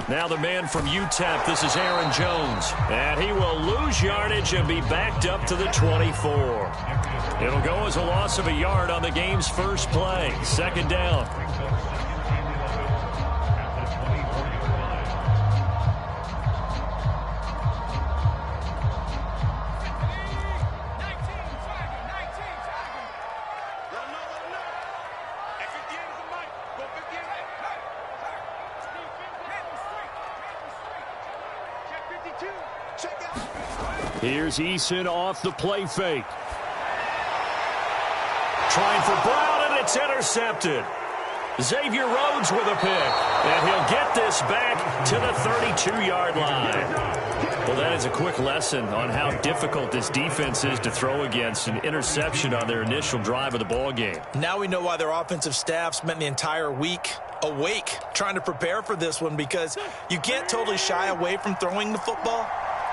Now the man from UTEP, this is Aaron Jones. And he will lose yardage and be backed up to the 24. It'll go as a loss of a yard on the game's first play. Second down. Here's Eason off the play fake. Trying for Brown, and it's intercepted. Xavier Rhodes with a pick. And he'll get this back to the 32-yard line. Well, that is a quick lesson on how difficult this defense is to throw against. An interception on their initial drive of the ball game. Now we know why their offensive staff spent the entire week awake trying to prepare for this one, because you can't totally shy away from throwing the football.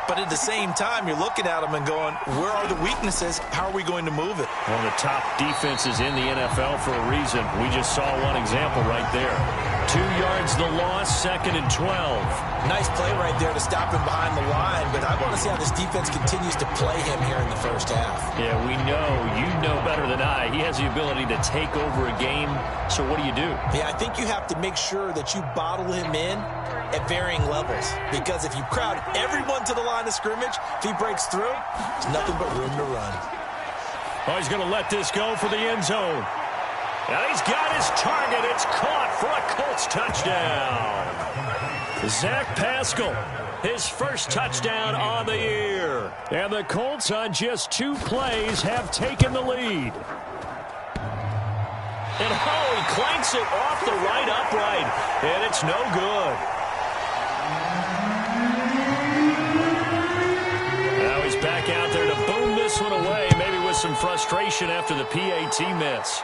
But at the same time, you're looking at them and going, where are the weaknesses? How are we going to move it? One of the top defenses in the NFL for a reason. We just saw one example right there. 2 yards the loss, 2nd and 12. Nice play right there to stop him behind the line, but I want to see how this defense continues to play him here in the first half. Yeah, we know. You know better than I. He has the ability to take over a game, so what do you do? Yeah, I think you have to make sure that you bottle him in at varying levels, because if you crowd everyone to the line of scrimmage, if he breaks through, there's nothing but room to run. Oh, he's going to let this go for the end zone. And he's got his target. It's caught for a Colts touchdown. Zach Pascal, his first touchdown on the year. And the Colts on just 2 plays have taken the lead. And he clanks it off the right upright. And it's no good. Now he's back out there to boom this one away, maybe with some frustration after the PAT miss.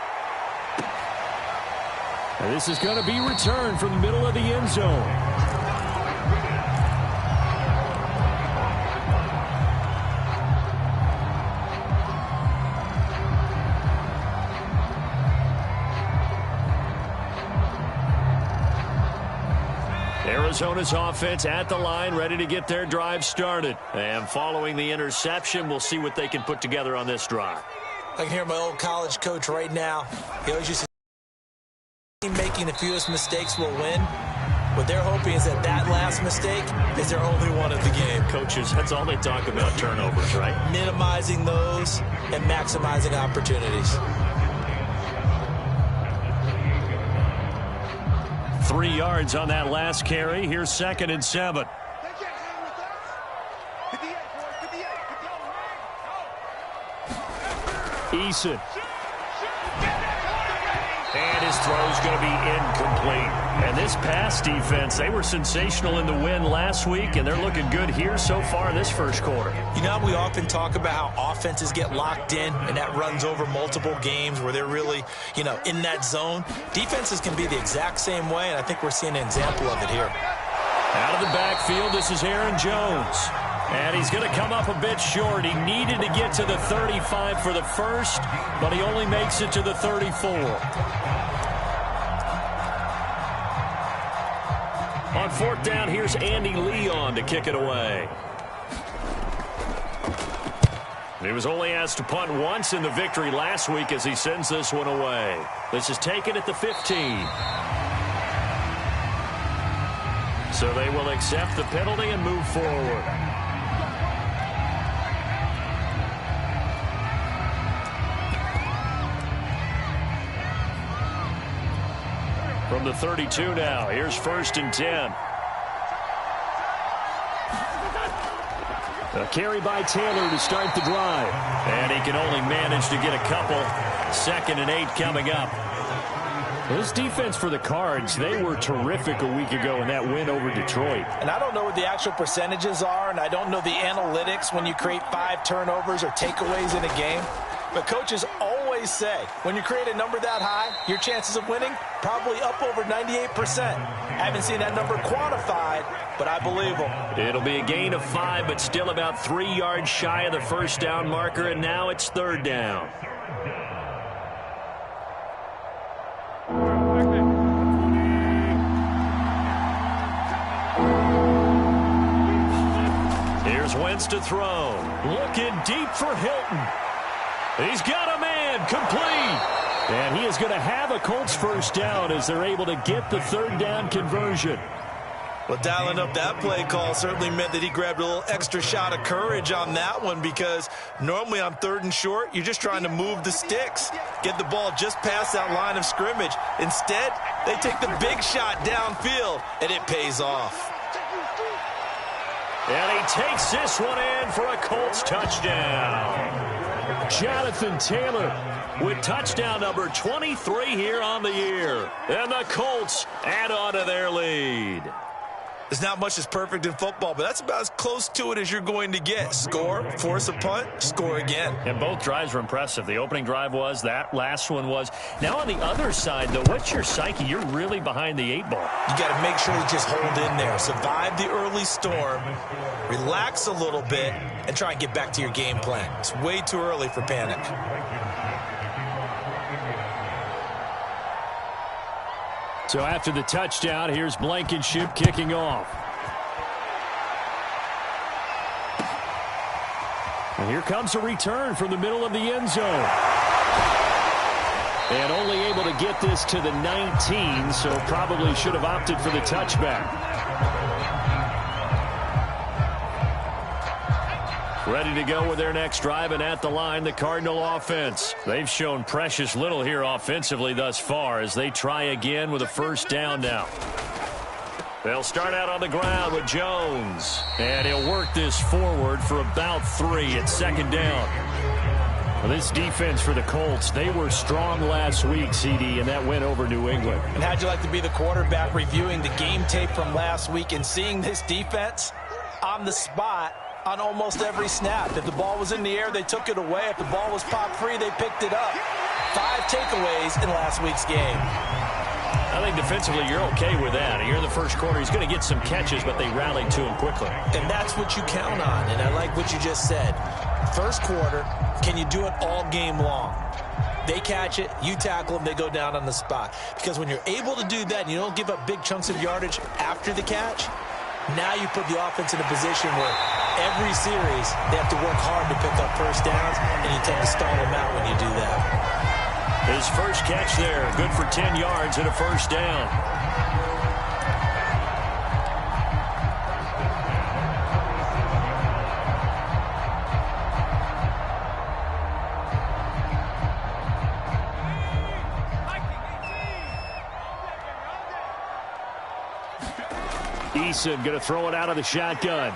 And this is going to be returned from the middle of the end zone. Arizona's offense at the line, ready to get their drive started. And following the interception, we'll see what they can put together on this drive. I can hear my old college coach right now. He always used to say, making the fewest mistakes will win. What they're hoping is that last mistake is their only one of the game. Coaches, that's all they talk about, turnovers, right? Minimizing those and maximizing opportunities. 3 yards on that last carry. Here's 2nd and 7. Eason. And his throw's going to be incomplete. And this pass defense, they were sensational in the win last week, and they're looking good here so far in this first quarter. You know, we often talk about how offenses get locked in, and that runs over multiple games where they're really, in that zone. Defenses can be the exact same way, and I think we're seeing an example of it here. Out of the backfield, this is Aaron Jones. And he's going to come up a bit short. He needed to get to the 35 for the first, but he only makes it to the 34. On 4th down, here's Andy Leon to kick it away. He was only asked to punt once in the victory last week as he sends this one away. This is taken at the 15. So they will accept the penalty and move forward. From the 32 now, here's 1st and 10. A carry by Taylor to start the drive. And he can only manage to get a couple. 2nd and 8 coming up. This defense for the Cards, they were terrific a week ago in that win over Detroit. And I don't know what the actual percentages are, and I don't know the analytics when you create 5 turnovers or takeaways in a game. But coaches always say, when you create a number that high, your chances of winning probably up over 98%. I haven't seen that number quantified, but I believe them. It'll be a gain of 5, but still about 3 yards shy of the first down marker, and now it's 3rd down. sets to throw. Looking deep for Hilton. He's got a man, complete. And he is going to have a Colts first down as they're able to get the third down conversion. Well, dialing up that play call certainly meant that he grabbed a little extra shot of courage on that one, because normally on 3rd and short, you're just trying to move the sticks, get the ball just past that line of scrimmage. Instead, they take the big shot downfield, and it pays off. And he takes this one in for a Colts touchdown. Jonathan Taylor with touchdown number 23 here on the year. And the Colts add on to their lead. There's not much that's perfect in football, but that's about as close to it as you're going to get. Score, force a punt, score again. And both drives were impressive. The opening drive was, that last one was. Now on the other side, though, what's your psyche? You're really behind the 8 ball. You got to make sure you just hold in there. Survive the early storm, relax a little bit, and try and get back to your game plan. It's way too early for panic. So after the touchdown, here's Blankenship kicking off. And here comes a return from the middle of the end zone. And only able to get this to the 19, so probably should have opted for the touchback. Ready to go with their next drive, and at the line, the Cardinal offense. They've shown precious little here offensively thus far as they try again with a first down now. They'll start out on the ground with Jones, and he'll work this forward for about 3 at 2nd down. Well, this defense for the Colts, they were strong last week, CD, and that went over New England. And how'd you like to be the quarterback reviewing the game tape from last week and seeing this defense on the spot on almost every snap? If the ball was in the air, they took it away. If the ball was popped free, they picked it up. 5 takeaways in last week's game. I think defensively you're okay with that. Here in the first quarter, he's going to get some catches, but they rallied to him quickly. And that's what you count on, and I like what you just said. First quarter, can you do it all game long? They catch it, you tackle them, they go down on the spot. Because when you're able to do that and you don't give up big chunks of yardage after the catch, now you put the offense in a position where every series they have to work hard to pick up first downs, and you tend to stall them out when you do that. His first catch there, good for 10 yards and a first down. Eason going to throw it out of the shotgun.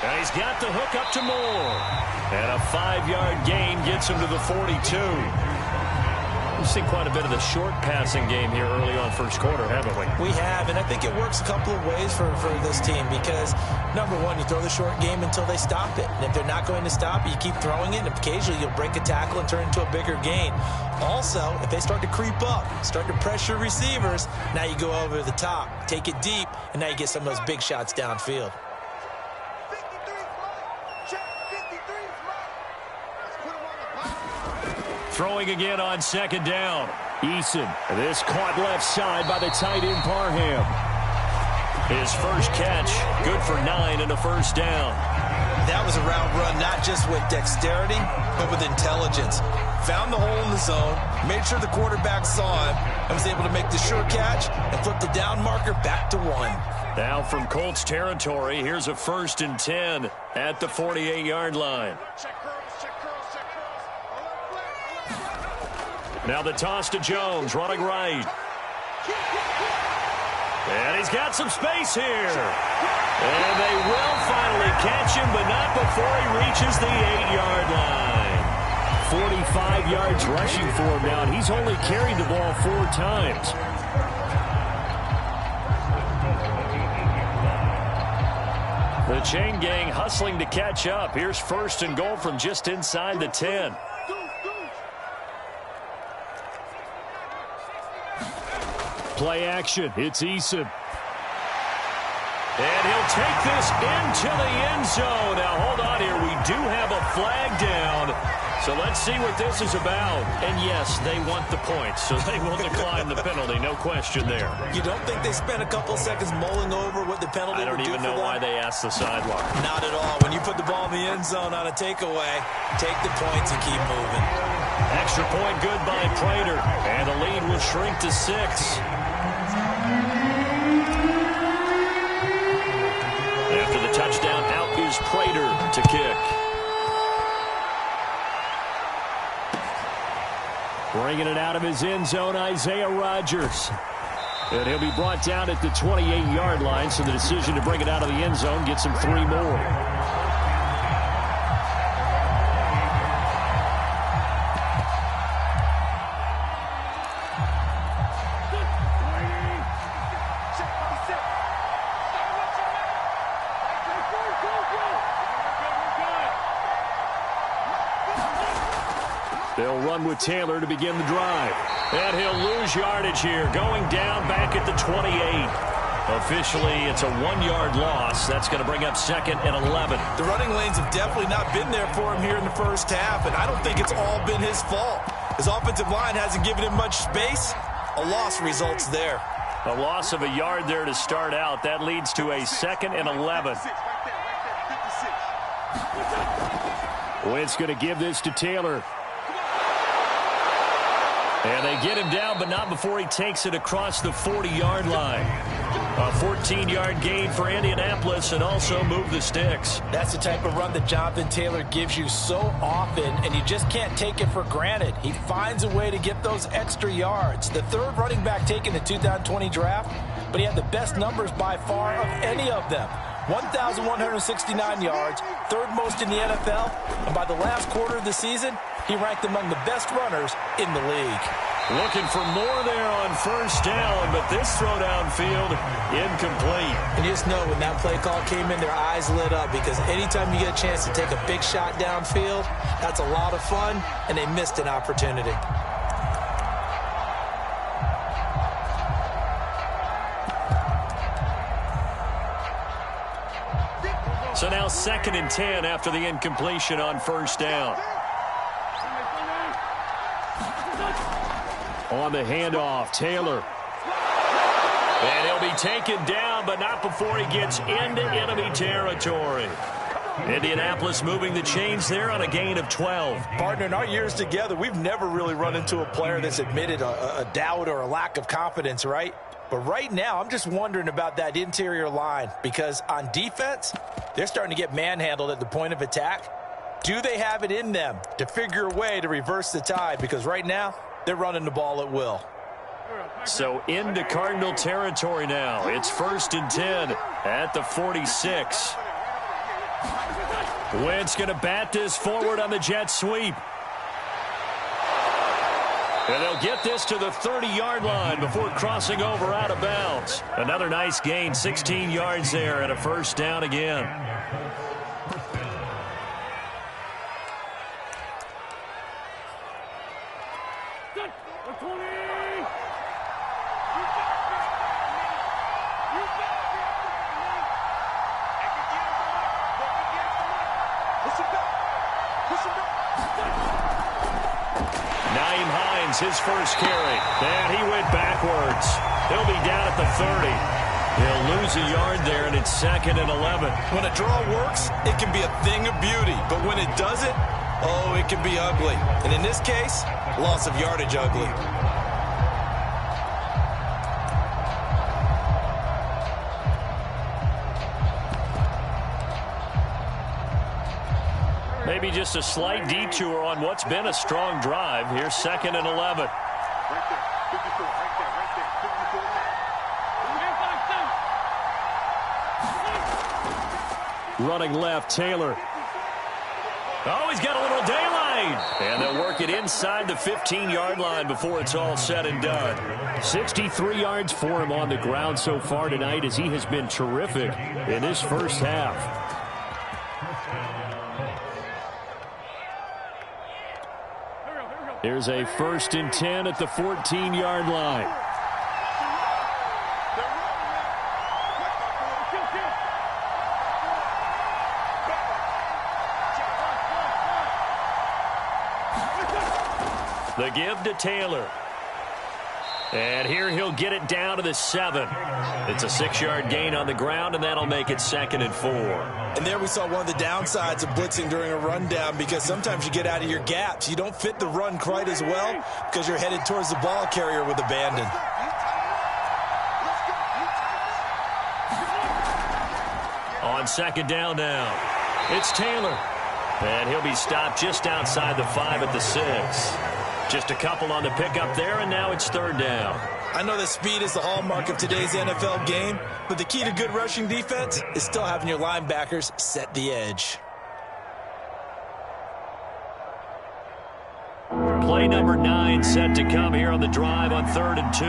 And he's got the hook up to Moore. And a 5-yard gain gets him to the 42. We've seen quite a bit of the short passing game here early on first quarter, haven't we? We have, and I think it works a couple of ways for this team because, number one, you throw the short game until they stop it. And if they're not going to stop it, you keep throwing it, and occasionally you'll break a tackle and turn it into a bigger gain. Also, if they start to creep up, start to pressure receivers, now you go over the top, take it deep, and now you get some of those big shots downfield. Throwing again on 2nd down. Eason. This caught left side by the tight end Parham. His first catch, good for 9 and a first down. That was a route run, not just with dexterity, but with intelligence. Found the hole in the zone, made sure the quarterback saw him, and was able to make the sure catch and flip the down marker back to 1. Now from Colts territory, here's a 1st and 10 at the 48-yard line. Now the toss to Jones, running right. And he's got some space here. And they will finally catch him, but not before he reaches the 8-yard line. 45 yards rushing for him now, and he's only carried the ball 4 times. The chain gang hustling to catch up. Here's 1st and goal from just inside the 10. Play action. It's Eason. And he'll take this into the end zone. Now, hold on here. We do have a flag down. So let's see what this is about. And yes, they want the points, so they will decline the penalty. No question there. You don't think they spent a couple seconds mulling over what the penalty would do for them? I don't even know why they asked the sideline. Not at all. When you put the ball in the end zone on a takeaway, take the points and keep moving. Extra point good by Prater. And the lead will shrink to 6. After the touchdown, out is Prater to kick. Bringing it out of his end zone, Isaiah Rodgers. And he'll be brought down at the 28-yard line, so the decision to bring it out of the end zone gets him 3 more. They'll run with Taylor to begin the drive. And he'll lose yardage here, going down back at the 28. Officially, it's a 1-yard loss. That's going to bring up 2nd and 11. The running lanes have definitely not been there for him here in the first half, and I don't think it's all been his fault. His offensive line hasn't given him much space. A loss results there. A loss of a yard there to start out. That leads to a 2nd and 11. Wentz going to give this to Taylor. And they get him down, but not before he takes it across the 40-yard line. A 14-yard gain for Indianapolis and also move the sticks. That's the type of run that Jonathan Taylor gives you so often, and you just can't take it for granted. He finds a way to get those extra yards. The third running back taken in the 2020 draft, but he had the best numbers by far of any of them. 1,169 yards, third most in the NFL, and by the last quarter of the season, he ranked among the best runners in the league. Looking for more there on first down, but this throw downfield incomplete. And you just know when that play call came in, their eyes lit up, because anytime you get a chance to take a big shot downfield, that's a lot of fun, and they missed an opportunity. So now 2nd and 10 after the incompletion on first down. On the handoff, Taylor. And he'll be taken down, but not before he gets into enemy territory. Indianapolis moving the chains there on a gain of 12. Partner, in our years together, we've never really run into a player that's admitted a doubt or a lack of confidence, right? But right now, I'm just wondering about that interior line, because on defense, they're starting to get manhandled at the point of attack. Do they have it in them to figure a way to reverse the tide? Because right now, they're running the ball at will. So into Cardinal territory now. It's 1st and 10 at the 46. Wentz going to bat this forward on the jet sweep. And they'll get this to the 30-yard line before crossing over out of bounds. Another nice gain, 16 yards there, and a first down again. His first carry, and he went backwards. He'll be down at the 30. He'll lose a yard there, and it's 2nd and 11. When a draw works, it can be a thing of beauty, but when it doesn't, oh, it can be ugly. And in this case, loss of yardage ugly. Maybe just a slight detour on what's been a strong drive. Here's 2nd and 11. Running left, Taylor. Oh, he's got a little daylight. And they'll work it inside the 15-yard line before it's all said and done. 63 yards for him on the ground so far tonight, as he has been terrific in his first half. Here's a 1st and 10 at the 14-yard line. The give to Taylor. And here he'll get it down to the 7. It's a 6-yard gain on the ground, and that'll make it 2nd and 4. And there we saw one of the downsides of blitzing during a rundown, because sometimes you get out of your gaps. You don't fit the run quite as well because you're headed towards the ball carrier with abandon. On 2nd down now, it's Taylor. And he'll be stopped just outside the 5 at the 6. Just a couple on the pickup there, and now it's 3rd down. I know that speed is the hallmark of today's NFL game, but the key to good rushing defense is still having your linebackers set the edge. Play number 9 set to come here on the drive on 3rd and 2.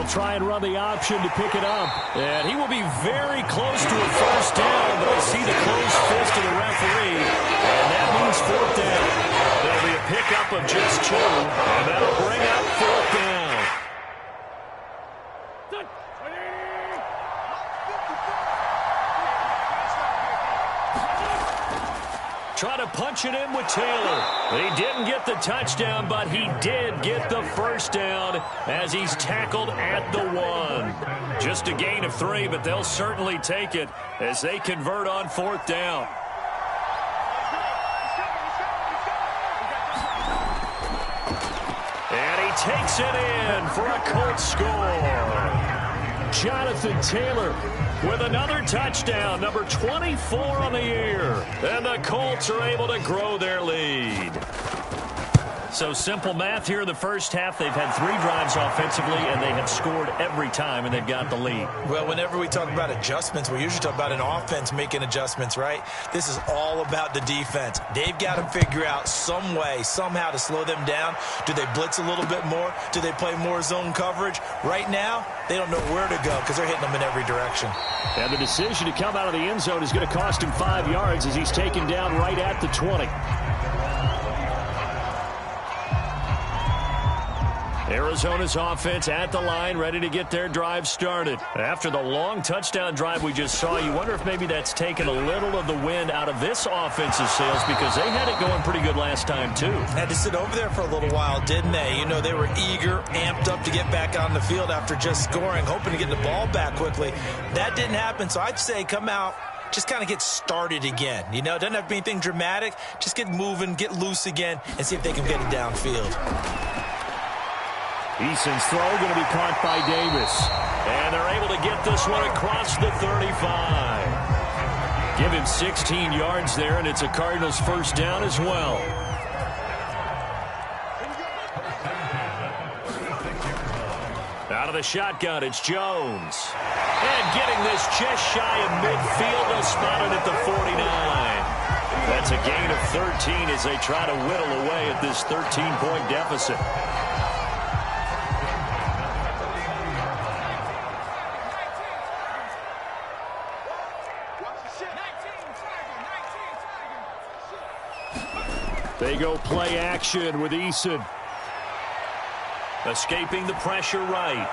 Try and run the option to pick it up. And he will be very close to a first down, but I see the closed fist of the referee, and that means 4th down. There'll be a pickup of just 2, and that'll bring up 4th down. Try to punch it in with Taylor. He didn't get the touchdown, but he did get the first down as he's tackled at the 1. Just a gain of 3, but they'll certainly take it as they convert on 4th down. And he takes it in for a Colts score. Jonathan Taylor with another touchdown, number 24 on the year. And the Colts are able to grow their lead. So simple math here in the first half. They've had 3 drives offensively, and they have scored every time, and they've got the lead. Well, whenever we talk about adjustments, we usually talk about an offense making adjustments, right? This is all about the defense. They've got to figure out some way, somehow to slow them down. Do they blitz a little bit more? Do they play more zone coverage? Right now, they don't know where to go because they're hitting them in every direction. And the decision to come out of the end zone is going to cost him 5 yards as he's taken down right at the 20. Arizona's offense at the line, ready to get their drive started. After the long touchdown drive we just saw, you wonder if maybe that's taken a little of the wind out of this offense's sails, because they had it going pretty good last time, too. Had to sit over there for a little while, didn't they? You know, they were eager, amped up to get back on the field after just scoring, hoping to get the ball back quickly. That didn't happen, so I'd say come out, just kind of get started again. You know, it doesn't have to be anything dramatic. Just get moving, get loose again, and see if they can get it downfield. Eason's throw going to be caught by Davis. And they're able to get this one across the 35. Give him 16 yards there, and it's a Cardinals first down as well. Out of the shotgun, it's Jones. And getting this just shy of midfield, they'll spot it at the 49. That's a gain of 13 as they try to whittle away at this 13-point deficit. They go play action with Eason. Escaping the pressure right.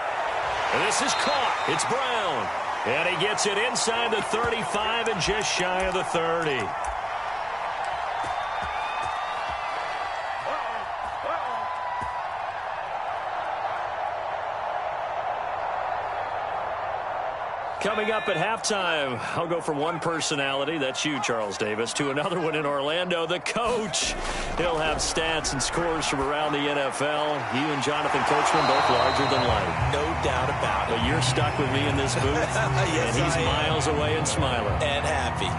And this is caught. It's Brown. And he gets it inside the 35 and just shy of the 30. Coming up at halftime, I'll go from one personality, that's you, Charles Davis, to another one in Orlando, the coach. He'll have stats and scores from around the NFL. You and Jonathan Coachman, both larger than life. No doubt about it. But you're stuck with me in this booth, yes, and he's miles away and smiling. And happy.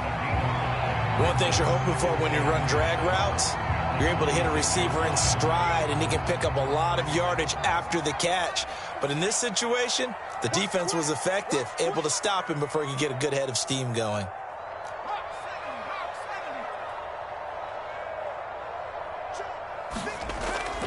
One thing you're hoping for when you run drag routes, you're able to hit a receiver in stride, and he can pick up a lot of yardage after the catch. But in this situation, the defense was effective, able to stop him before he could get a good head of steam going.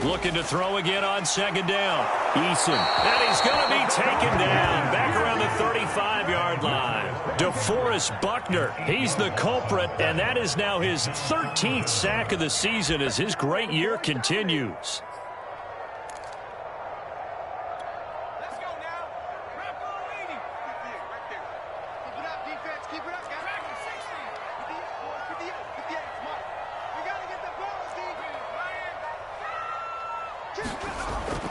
Looking to throw again on second down. Eason. And he's going to be taken down back around the 35-yard line. DeForest Buckner, he's the culprit, and that is now his 13th sack of the season as his great year continues.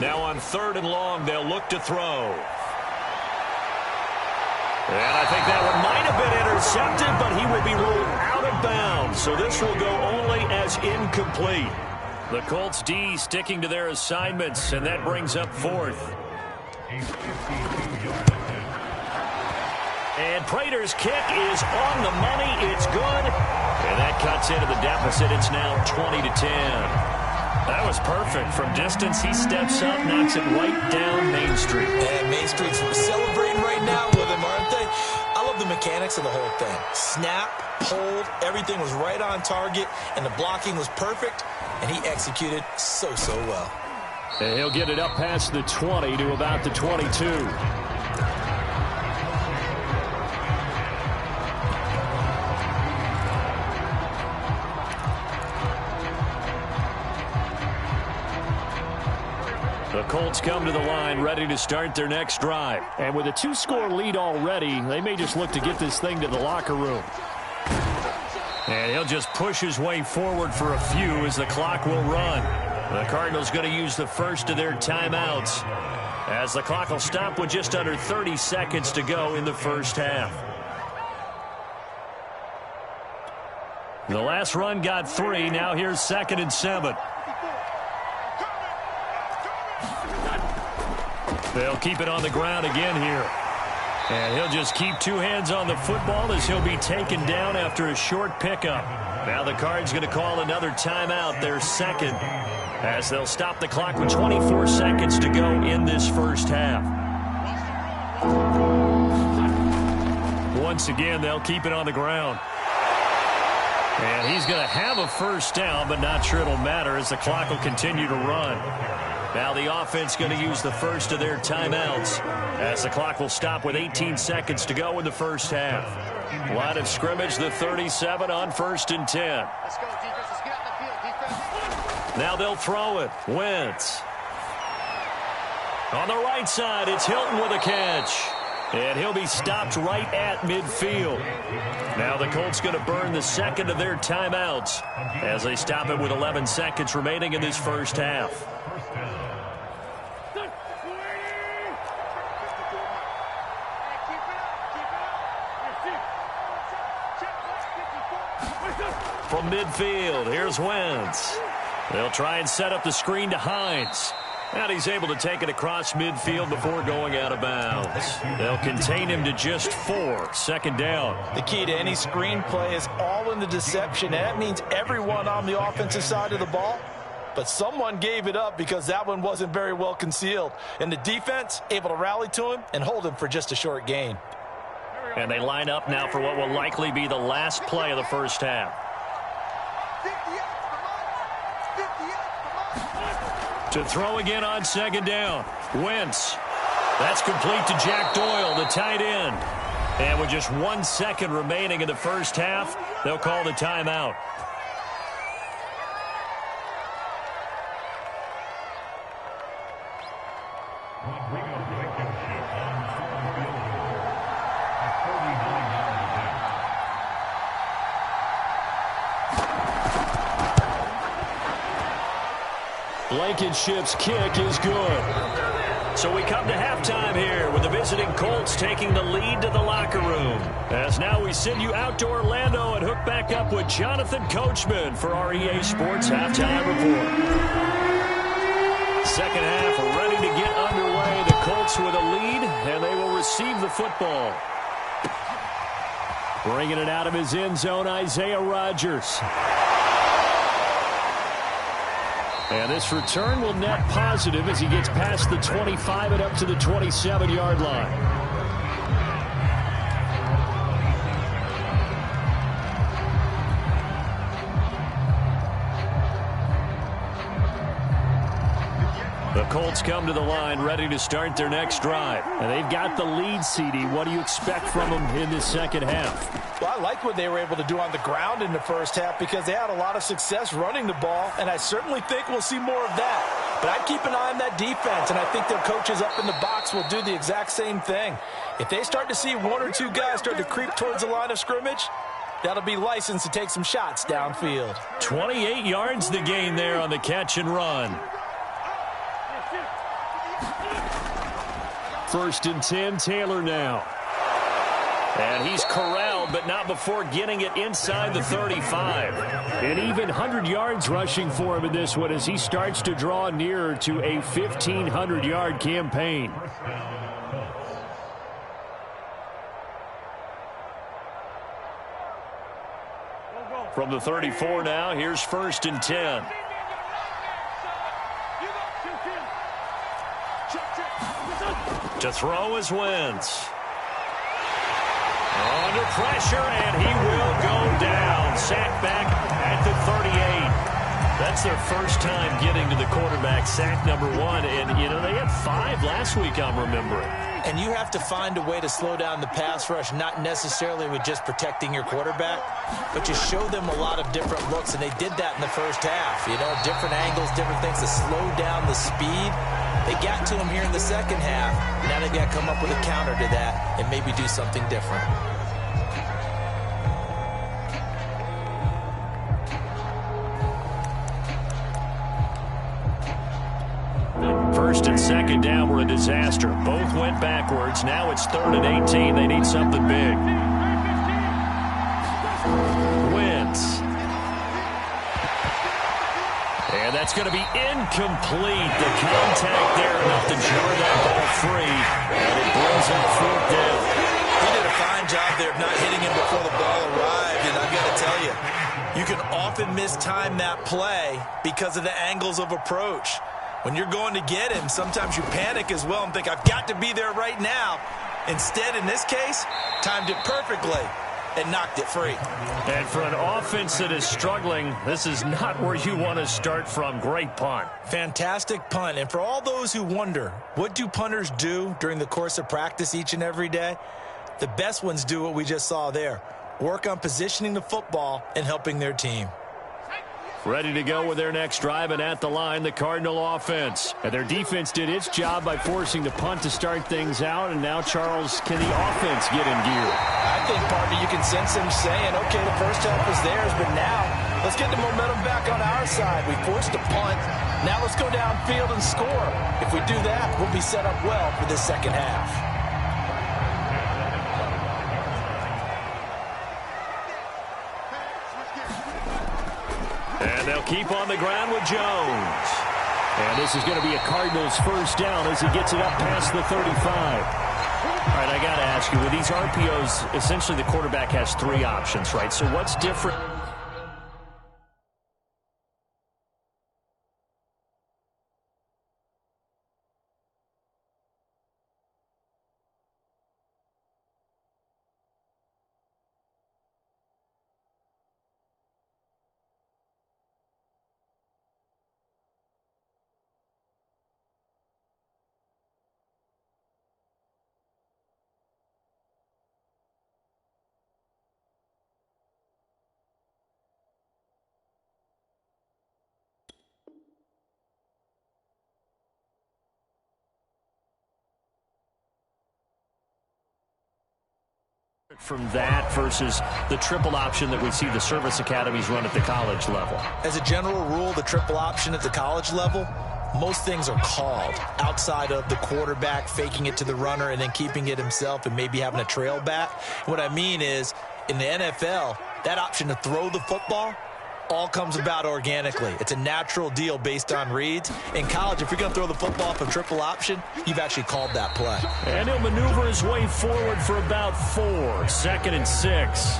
Now on 3rd and long, they'll look to throw. And I think that one might have been intercepted, but he will be ruled out of bounds. So this will go only as incomplete. The Colts D sticking to their assignments, and that brings up 4th. And Prater's kick is on the money. It's good. And that cuts into the deficit. It's now 20-10. That was perfect. From distance, he steps up, knocks it right down Main Street. And Main Street's celebrating right now with him, aren't they? I love the mechanics of the whole thing. Snap, hold, everything was right on target, and the blocking was perfect, and he executed so well. And he'll get it up past the 20 to about the 22. The Colts come to the line ready to start their next drive. And with a 2-score lead already, they may just look to get this thing to the locker room. And he'll just push his way forward for a few as the clock will run. The Cardinals going to use the first of their timeouts as the clock will stop with just under 30 seconds to go in the first half. The last run got 3. Now here's 2nd and 7. They'll keep it on the ground again here. And he'll just keep 2 hands on the football as he'll be taken down after a short pickup. Now the Cards going to call another timeout, their 2nd, as they'll stop the clock with 24 seconds to go in this first half. Once again, they'll keep it on the ground. And he's going to have a first down, but not sure it'll matter as the clock will continue to run. Now the offense going to use the first of their timeouts as the clock will stop with 18 seconds to go in the first half. Line of scrimmage, the 37 on 1st and 10. Let's go, defense. Let's get out the field, defense. Now they'll throw it. Wentz. On the right side, it's Hilton with a catch. And he'll be stopped right at midfield. Now the Colts going to burn the 2nd of their timeouts as they stop it with 11 seconds remaining in this first half. From midfield, here's Wentz. They'll try and set up the screen to Hines. And he's able to take it across midfield before going out of bounds. They'll contain him to just 4, 2nd down. The key to any screen play is all in the deception. And that means everyone on the offensive side of the ball. But someone gave it up because that one wasn't very well concealed. And the defense able to rally to him and hold him for just a short gain. And they line up now for what will likely be the last play of the first half. To throw again on 2nd down. Wentz. That's complete to Jack Doyle, the tight end. And with just 1 second remaining in the first half, they'll call the timeout. Blankenship's kick is good. So we come to halftime here with the visiting Colts taking the lead to the locker room. As now we send you out to Orlando and hook back up with Jonathan Coachman for our EA Sports Halftime Report. Second half ready to get underway. The Colts with a lead, and they will receive the football. Bringing it out of his end zone, Isaiah Rodgers. And this return will net positive as he gets past the 25 and up to the 27-yard line. The Colts come to the line ready to start their next drive. And they've got the lead, CD. What do you expect from them in this second half? Well, I like what they were able to do on the ground in the first half because they had a lot of success running the ball, and I certainly think we'll see more of that. But I'd keep an eye on that defense, and I think their coaches up in the box will do the exact same thing. If they start to see 1 or 2 guys start to creep towards the line of scrimmage, that'll be licensed to take some shots downfield. 28 yards the gain there on the catch and run. 1st and 10, Taylor now. And he's corralled, but not before getting it inside the 35. An even 100 yards rushing for him in this one as he starts to draw nearer to a 1,500-yard campaign. From the 34 now, here's 1st and 10. To throw is Wentz. Under pressure, and he will go down. Sacked back at the 38. That's their first time getting to the quarterback, sack number 1. And, you know, they had 5 last week, I'm remembering. And you have to find a way to slow down the pass rush, not necessarily with just protecting your quarterback, but you show them a lot of different looks, and they did that in the first half. You know, different angles, different things to slow down the speed. They got to him here in the second half. Now they've got to come up with a counter to that and maybe do something different. First and second down were a disaster. Both went backwards. Now it's 3rd and 18. They need something big. Wentz. And that's going to be incomplete. The contact there enough to jar that ball free. And it brings up 4th down. He did a fine job there of not hitting him before the ball arrived. And I've got to tell you, you can often mistime that play because of the angles of approach. When you're going to get him, sometimes you panic as well and think, I've got to be there right now. Instead, in this case, timed it perfectly and knocked it free. And for an offense that is struggling, this is not where you want to start from. Great punt. Fantastic punt. And for all those who wonder, what do punters do during the course of practice each and every day? The best ones do what we just saw there. Work on positioning the football and helping their team. Ready to go with their next drive, and at the line, the Cardinal offense. And their defense did its job by forcing the punt to start things out, and now, Charles, can the offense get in gear? I think, partner, you can sense him saying, okay, the first half was theirs, but now let's get the momentum back on our side. We forced a punt. Now let's go downfield and score. If we do that, we'll be set up well for this second half. And they'll keep on the ground with Jones. And this is going to be a Cardinals first down as he gets it up past the 35. All right, I got to ask you, with these RPOs, essentially the quarterback has 3 options, right? So what's different? From that versus the triple option that we see the service academies run at the college level? As a general rule, the triple option at the college level, most things are called outside of the quarterback faking it to the runner and then keeping it himself and maybe having a trail back. What I mean is, in the NFL, that option to throw the football all comes about organically. It's a natural deal based on reads. In college, if you're going to throw the football from triple option, you've actually called that play. And he'll maneuver his way forward for about 4. 2nd and 6.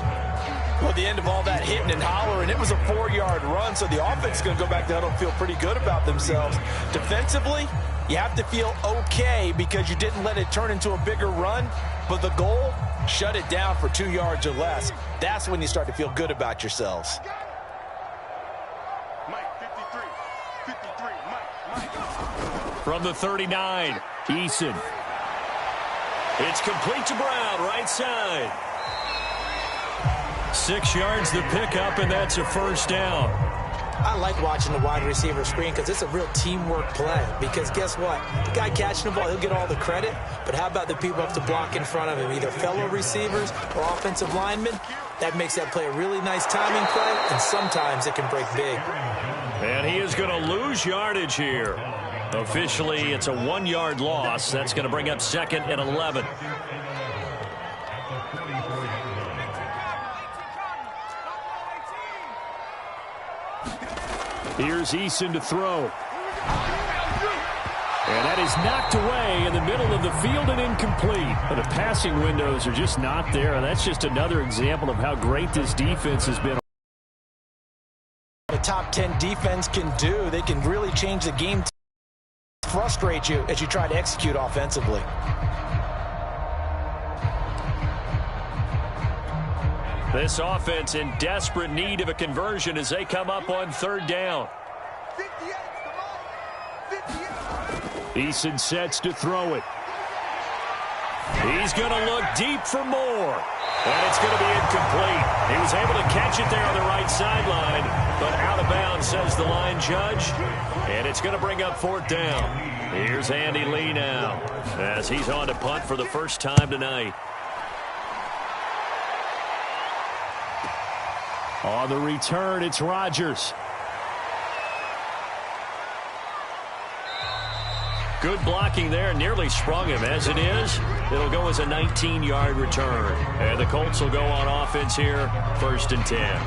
Well, at the end of all that hitting and hollering, it was a 4-yard run, so the offense is going to go back down and feel pretty good about themselves. Defensively, you have to feel okay because you didn't let it turn into a bigger run, but the goal, shut it down for 2 yards or less. That's when you start to feel good about yourselves. From the 39, Eason. It's complete to Brown, right side. 6 yards the pickup, and that's a first down. I like watching the wide receiver screen because it's a real teamwork play. Because guess what? The guy catching the ball, he'll get all the credit. But how about the people up to block in front of him, either fellow receivers or offensive linemen? That makes that play a really nice timing play, and sometimes it can break big. And he is going to lose yardage here. Officially, it's a 1-yard loss. That's going to bring up 2nd and 11. Here's Eason to throw. And that is knocked away in the middle of the field and incomplete. But the passing windows are just not there. And that's just another example of how great this defense has been. The top 10 defense can do. They can really change the game, frustrate you as you try to execute offensively. This offense in desperate need of a conversion as they come up on 3rd down. Eason sets to throw it. He's going to look deep for more. And it's going to be incomplete. He was able to catch it there on the right sideline, but out of bounds, says the line judge. And it's going to bring up 4th down. Here's Andy Lee now as he's on to punt for the first time tonight. On the return, it's Rodgers. Good blocking there, nearly sprung him. As it is, it'll go as a 19-yard return. And the Colts will go on offense here, 1st and 10.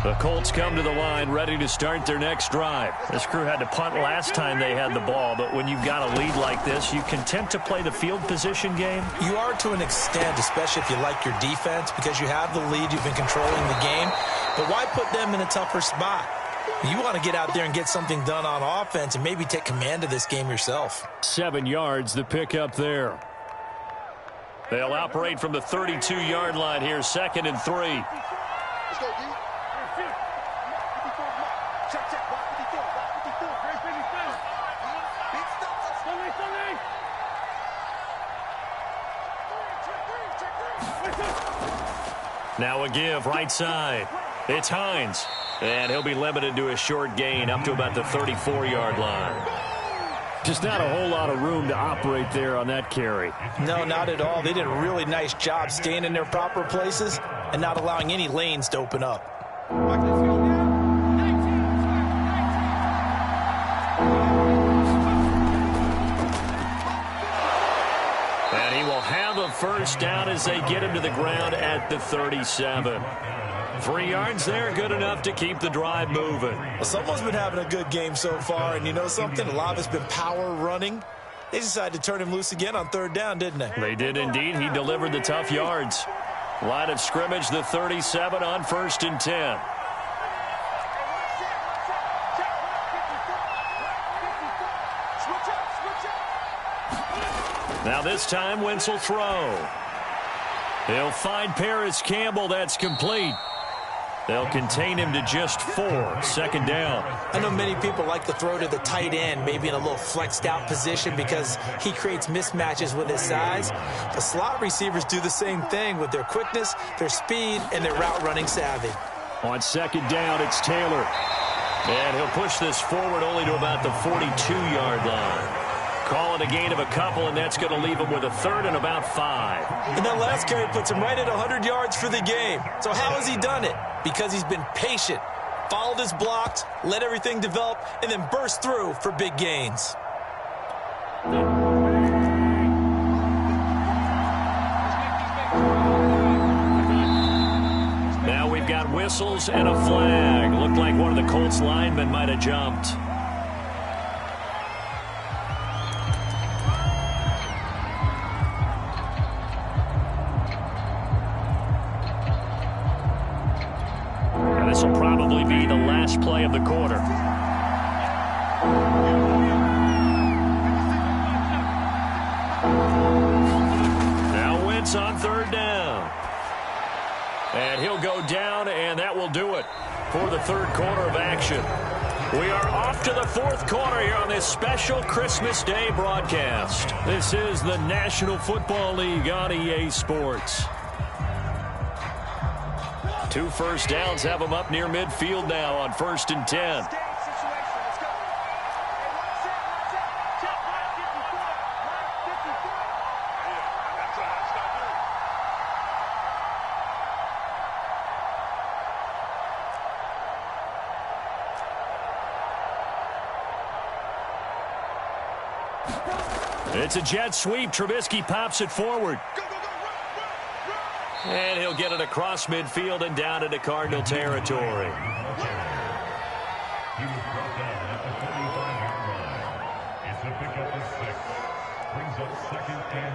The Colts come to the line ready to start their next drive. This crew had to punt last time they had the ball, but when you've got a lead like this, you content to play the field position game? You are to an extent, especially if you like your defense, because you have the lead, you've been controlling the game. But why put them in a tougher spot? You want to get out there and get something done on offense and maybe take command of this game yourself. 7 yards, the pickup there. They'll operate from the 32-yard line here, 2nd and 3. Let's go, D. Check, check. Block 54. Block 54. Great finish. Big stop. Now a give, right side. It's Hines. And he'll be limited to a short gain up to about the 34-yard line. Just not a whole lot of room to operate there on that carry. No, not at all. They did a really nice job staying in their proper places and not allowing any lanes to open up. And he will have a first down as they get him to the ground at the 37. 3 yards there, good enough to keep the drive moving. Well, someone's been having a good game so far, and you know something? A lot of it's been power running. They decided to turn him loose again on 3rd down, didn't they? They did indeed. He delivered the tough yards. Line of scrimmage, the 37 on 1st and 10. Now this time, Wentz will throw. He'll find Paris Campbell. That's complete. They'll contain him to just 4. 2nd down. I know many people like to throw to the tight end, maybe in a little flexed out position because he creates mismatches with his size. The slot receivers do the same thing with their quickness, their speed, and their route running savvy. On 2nd down, it's Taylor. And he'll push this forward only to about the 42-yard line. Call it a gain of a couple, and that's going to leave him with a 3rd and about 5. And that last carry puts him right at 100 yards for the game. So how has he done it? Because he's been patient, followed his blocks, let everything develop, and then burst through for big gains. Now we've got whistles and a flag. Looked like one of the Colts linemen might have jumped. This will probably be the last play of the quarter. Now Wentz on 3rd down. And he'll go down, and that will do it for the 3rd quarter of action. We are off to the 4th quarter here on this special Christmas Day broadcast. This is the National Football League on EA Sports. 2 first downs have them up near midfield now on 1st and 10. It's a jet sweep. Trubisky pops it forward. And he'll get it across midfield and down into Cardinal territory. He was brought down at the 35-yard line. It's a pickup of 6. Brings up 2nd and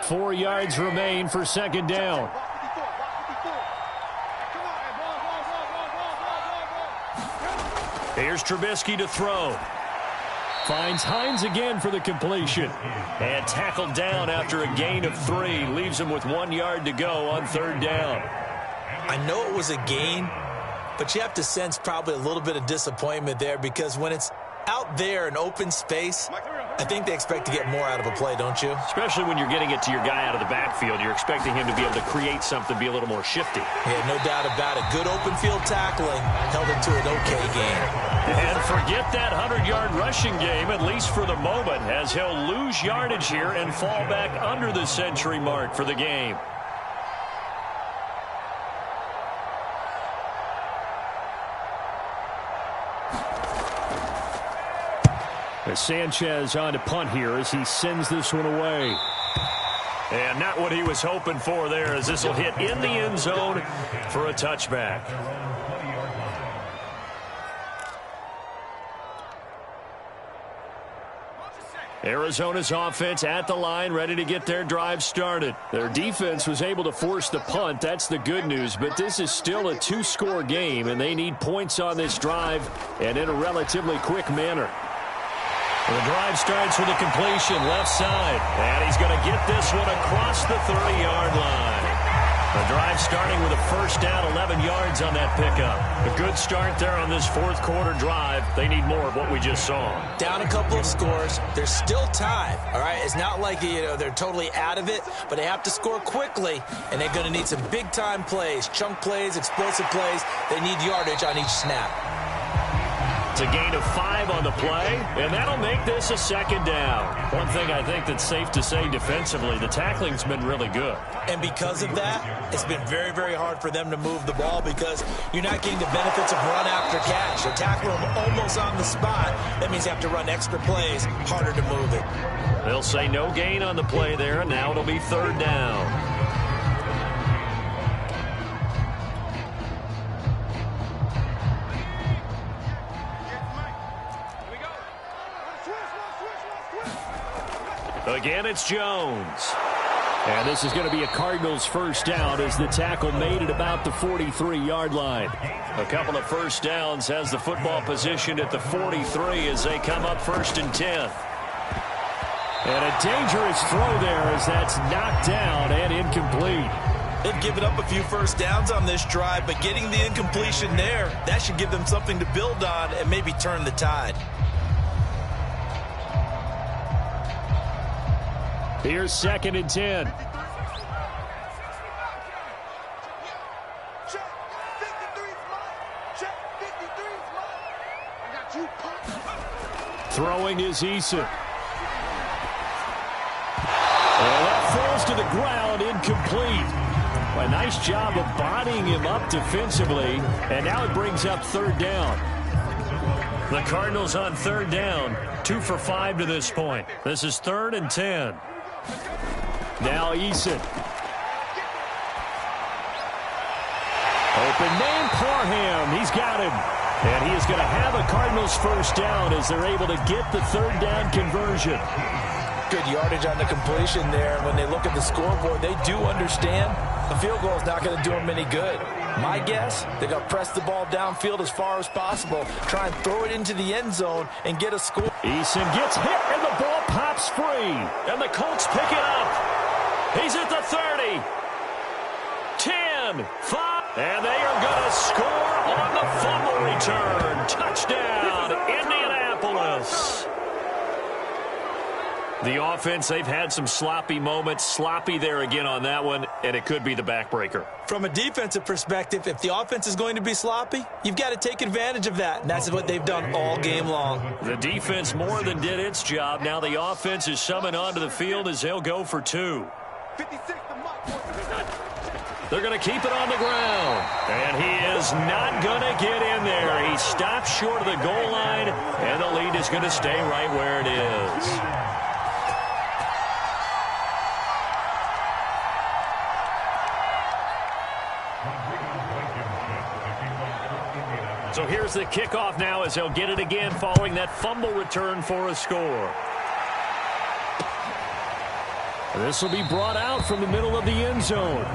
4. 4 yards remain for 2nd down. Here's Trubisky to throw. Finds Hines again for the completion. And tackled down after a gain of 3. Leaves him with 1 yard to go on 3rd down. I know it was a gain, but you have to sense probably a little bit of disappointment there because when it's out there in open space, I think they expect to get more out of a play, don't you? Especially when you're getting it to your guy out of the backfield. You're expecting him to be able to create something, be a little more shifty. Yeah, no doubt about it. Good open field tackling held him to an okay game. And forget that 100-yard rushing game, at least for the moment, as he'll lose yardage here and fall back under the century mark for the game. Sanchez on to punt here as he sends this one away. And not what he was hoping for there, as this will hit in the end zone for a touchback. Arizona's offense at the line, ready to get their drive started. Their defense was able to force the punt. That's the good news. But this is still a 2-score game, and they need points on this drive and in a relatively quick manner. The drive starts with a completion left side. And he's going to get this one across the 30-yard line. The drive starting with a 1st down, 11 yards on that pickup. A good start there on this 4th quarter drive. They need more of what we just saw. Down a couple of scores. There's still time, all right? It's not like, they're totally out of it, but they have to score quickly, and they're going to need some big-time plays, chunk plays, explosive plays. They need yardage on each snap. It's a gain of 5 on the play, and that'll make this a 2nd down. One thing I think that's safe to say defensively, the tackling's been really good. And because of that, it's been very, very hard for them to move the ball because you're not getting the benefits of run after catch. They tackle them almost on the spot. That means you have to run extra plays, harder to move it. They'll say no gain on the play there, and now it'll be 3rd down. Again, it's Jones. And this is going to be a Cardinals 1st down as the tackle made at about the 43-yard line. A couple of 1st downs has the football positioned at the 43 as they come up 1st and 10. And a dangerous throw there as that's knocked down and incomplete. They've given up a few 1st downs on this drive, but getting the incompletion there, that should give them something to build on and maybe turn the tide. Here's 2nd and 10. Throwing is Eason. And that falls to the ground, incomplete. A nice job of bodying him up defensively, and now it brings up 3rd down. The Cardinals on 3rd down, 2 for 5 to this point. This is 3rd and 10. Now Eason. Open man, Parham. He's got him. And he is going to have a Cardinals 1st down as they're able to get the 3rd down conversion. Good yardage on the completion there. When they look at the scoreboard, they do understand the field goal is not going to do them any good. My guess, they're going to press the ball downfield as far as possible, try and throw it into the end zone and get a score. Eason gets hit, and the ball pops free. And the Colts pick it up. He's at the 30. 10, 5. And they are going to score on the fumble return. Touchdown, Indianapolis. The offense, they've had some sloppy moments. Sloppy there again on that one, and it could be the backbreaker. From a defensive perspective, if the offense is going to be sloppy, you've got to take advantage of that, and that's what they've done all game long. The defense more than did its job. Now the offense is summoned onto the field as they'll go for 2. They're going to keep it on the ground. And he is not going to get in there. He stopped short of the goal line, and the lead is going to stay right where it is. So here's the kickoff now as they'll get it again following that fumble return for a score. This will be brought out from the middle of the end zone.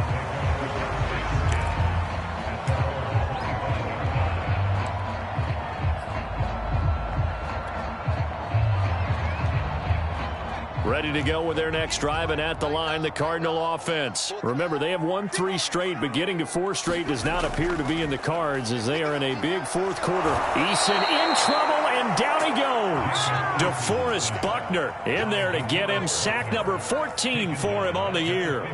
Ready to go with their next drive, and at the line, the Cardinal offense. Remember, they have won 3 straight, but getting to 4 straight does not appear to be in the cards as they are in a big fourth quarter. Eason in trouble, and down he goes. DeForest Buckner in there to get him. Sack number 14 for him on the year.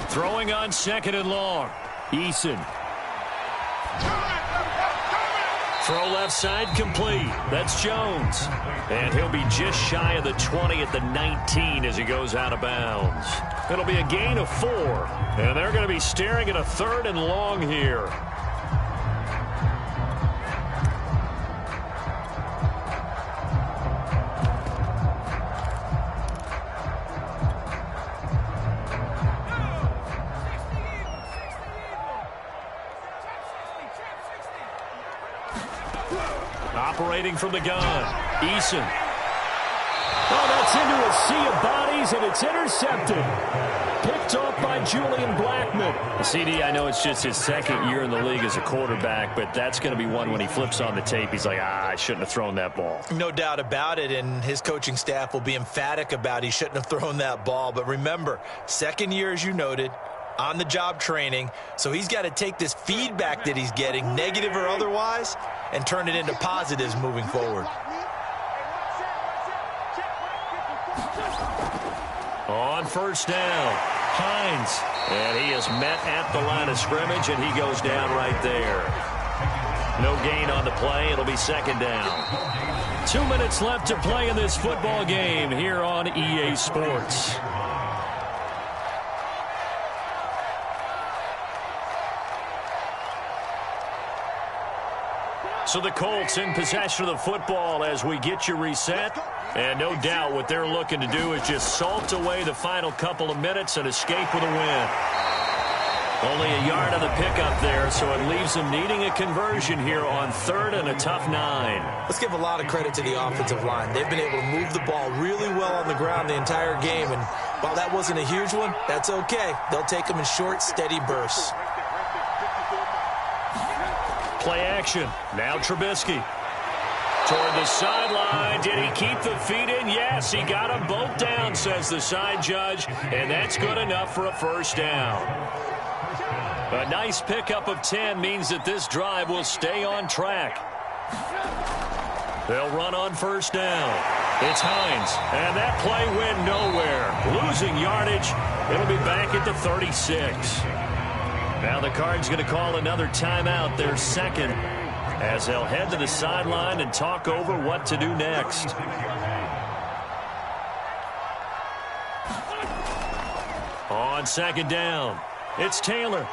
Throwing on 2nd and long. Eason. Throw left side complete. That's Jones. And he'll be just shy of the 20 at the 19 as he goes out of bounds. It'll be a gain of 4. And they're going to be staring at a 3rd and long here. Operating from the gun, Eason. Oh, that's into a sea of bodies, and it's intercepted. Picked off by Julian Blackmon. CD, I know it's just his 2nd year in the league as a quarterback, but that's going to be one when he flips on the tape. He's like, I shouldn't have thrown that ball. No doubt about it, and his coaching staff will be emphatic about he shouldn't have thrown that ball. But remember, 2nd year, as you noted, on-the-job training, so he's got to take this feedback that he's getting, negative or otherwise, and turn it into positives moving forward. On 1st down, Hines. And he is met at the line of scrimmage, and he goes down right there. No gain on the play. It'll be 2nd down. 2 minutes left to play in this football game here on EA Sports. So the Colts in possession of the football as we get you reset. And no doubt what they're looking to do is just salt away the final couple of minutes and escape with a win. Only a yard of the pickup there, so it leaves them needing a conversion here on 3rd and a tough 9. Let's give a lot of credit to the offensive line. They've been able to move the ball really well on the ground the entire game. And while that wasn't a huge one, that's okay. They'll take them in short, steady bursts. Play action. Now Trubisky. Toward the sideline. Did he keep the feet in? Yes, he got them both down, says the side judge. And that's good enough for a 1st down. A nice pickup of 10 means that this drive will stay on track. They'll run on 1st down. It's Hines. And that play went nowhere. Losing yardage. It'll be back at the 36. Now the Cards going to call another timeout, their 2nd, as they'll head to the sideline and talk over what to do next. On 2nd down, it's Taylor.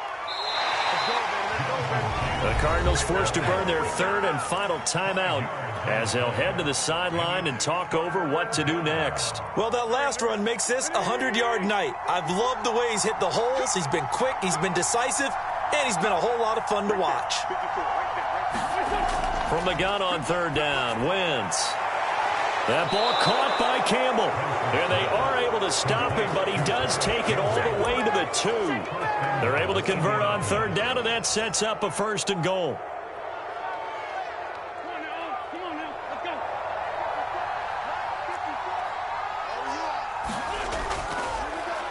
The Cardinals forced to burn their 3rd and final timeout as they'll head to the sideline and talk over what to do next. Well, that last run makes this a 100-yard night. I've loved the way he's hit the holes. He's been quick, he's been decisive, and he's been a whole lot of fun to watch. From the gun on 3rd down, Wentz. That ball caught by Campbell. And they are able to stop him, but he does take it all the way to the 2. They're able to convert on 3rd down, and that sets up a 1st and goal.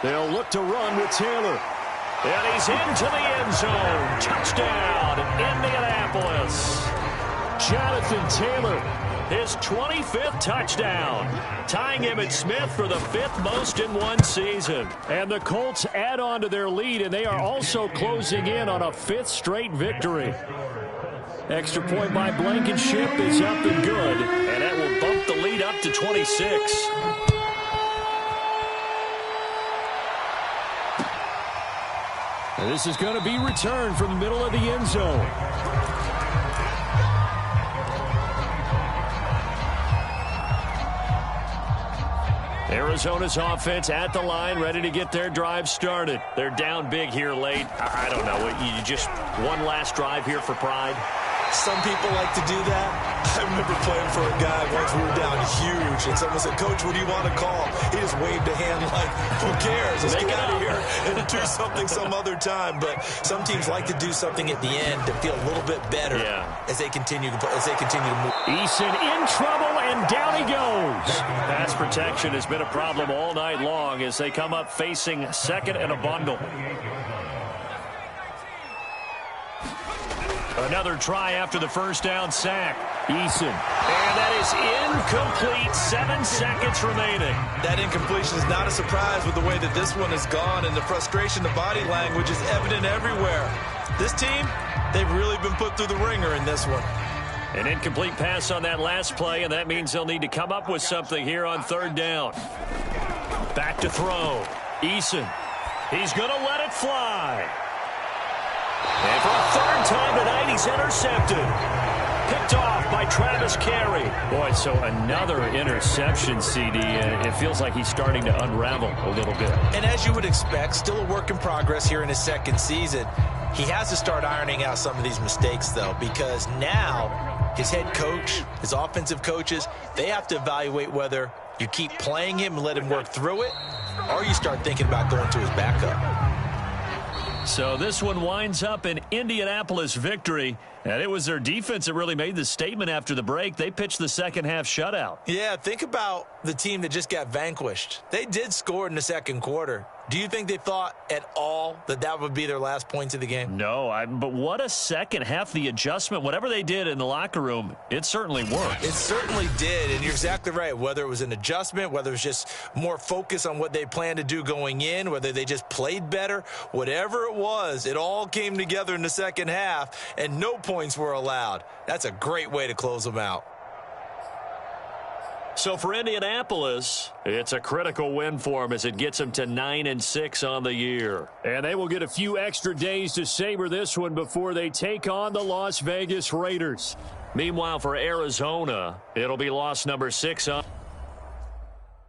They'll look to run with Taylor. And he's into the end zone. Touchdown, Indianapolis. Jonathan Taylor, his 25th touchdown, tying Emmitt Smith for the 5th most in one season. And the Colts add on to their lead, and they are also closing in on a 5th straight victory. Extra point by Blankenship is up and good, and that will bump the lead up to 26. And this is going to be returned from the middle of the end zone. Arizona's offense at the line, ready to get their drive started. They're down big here late. I don't know. You just one last drive here for pride? Some people like to do that. I remember playing for a guy once we were down huge, and someone said, "Coach, what do you want to call?" He just waved a hand like, "Who cares? Let's get out of here and do something some other time." But some teams like to do something at the end to feel a little bit better as they continue to move. Eason in trouble, and down he goes. Pass protection has been a problem all night long as they come up facing second and a bundle. Another try after the first down sack. Eason. And that is incomplete. 7 seconds remaining. That incompletion is not a surprise with the way that this one has gone, and the frustration, the body language is evident everywhere. This team, they've really been put through the ringer in this one. An incomplete pass on that last play, and that means they'll need to come up with something here on third down. Back to throw. Eason. He's going to let it fly. And for a third time tonight, he's intercepted. Picked off by Travis Carey. Boy, so another interception, CD, and it feels like he's starting to unravel a little bit. And as you would expect, still a work in progress here in his second season. He has to start ironing out some of these mistakes, though, because now his head coach, his offensive coaches, they have to evaluate whether you keep playing him and let him work through it, or you start thinking about going to his backup. So this one winds up an Indianapolis victory, and it was their defense that really made the statement after the break. They pitched the second half shutout. Yeah, think about the team that just got vanquished. They did score in the second quarter. Do you think they thought at all that that would be their last points of the game? No, but what a second half. The adjustment, whatever they did in the locker room, it certainly worked. It certainly did, and you're exactly right. Whether it was an adjustment, whether it was just more focus on what they planned to do going in, whether they just played better, whatever it was, it all came together in the second half, and no points were allowed. That's a great way to close them out. So for Indianapolis, it's a critical win for them as it gets them to 9-6 on the year. And they will get a few extra days to savor this one before they take on the Las Vegas Raiders. Meanwhile, for Arizona, it'll be loss number 6 on.